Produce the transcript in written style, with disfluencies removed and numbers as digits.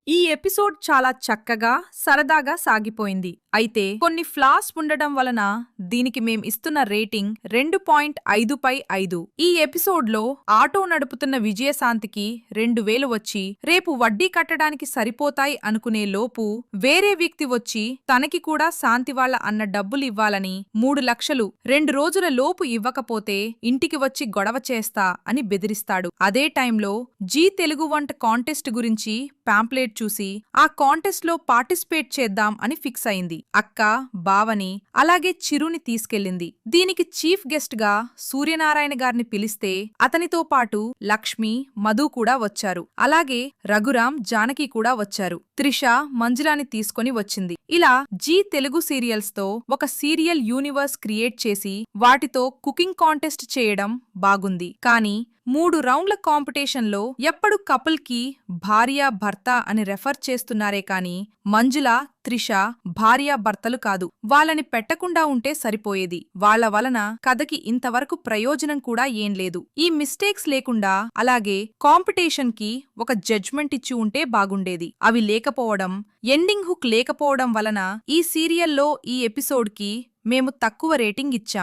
ఈ ఎపిసోడ్ చాలా చక్కగా, సరదాగా సాగిపోయింది. అయితే కొన్ని ఫ్లాస్ ఉండడం వలన దీనికి మేం ఇస్తున్న రేటింగ్ 2.5/5. ఈ ఎపిసోడ్లో ఆటో నడుపుతున్న విజయశాంతికి 2000 వచ్చి రేపు వడ్డీ కట్టడానికి సరిపోతాయి అనుకునే లోపు వేరే వ్యక్తి వచ్చి తనకి కూడా శాంతి వాళ్ళ అన్న డబ్బులు ఇవ్వాలని 3 లక్షలు 2 రోజుల లోపు ఇవ్వకపోతే ఇంటికి వచ్చి గొడవ చేస్తా అని బెదిరిస్తాడు. అదే టైంలో జీ తెలుగు వంట కాంటెస్ట్ గురించి పాంప్లెట్ చూసి ఆ కాంటెస్ట్ లో పార్టిసిపేట్ చేద్దాం అని ఫిక్స్ అయింది. అక్క, బావని అలాగే చిరుని తీసుకెళ్లింది. దీనికి చీఫ్ గెస్ట్ గా సూర్యనారాయణ గారిని పిలిస్తే అతనితో పాటు లక్ష్మి, మధు కూడా వచ్చారు. అలాగే రఘురాం, జానకి కూడా వచ్చారు. త్రిష మంజులాని తీసుకొని వచ్చింది. ఇలా జీ తెలుగు సీరియల్స్ తో ఒక సీరియల్ యూనివర్స్ క్రియేట్ చేసి వాటితో కుకింగ్ కాంటెస్ట్ చేయడం బాగుంది. కానీ 3 రౌండ్ల కాంపిటీషన్లో ఎప్పుడు కపుల్ కి భార్య భర్త అని రెఫర్ చేస్తున్నారే కాని మంజుల, త్రిష భార్యాభర్తలు కాదు. వాళ్ళని పెట్టకుండా ఉంటే సరిపోయేది. వాళ్ళ వలన కథకి ఇంతవరకు ప్రయోజనం కూడా ఏం లేదు. ఈ మిస్టేక్స్ లేకుండా అలాగే కాంపిటీషన్ కి ఒక జడ్జ్మెంట్ ఇచ్చి ఉంటే బాగుండేది. అవి లేకపోవడం, ఎండింగ్ హుక్ లేకపోవడం వలన ఈ సీరియల్లో ఈ ఎపిసోడ్ కి మేము తక్కువ రేటింగ్ ఇచ్చాం.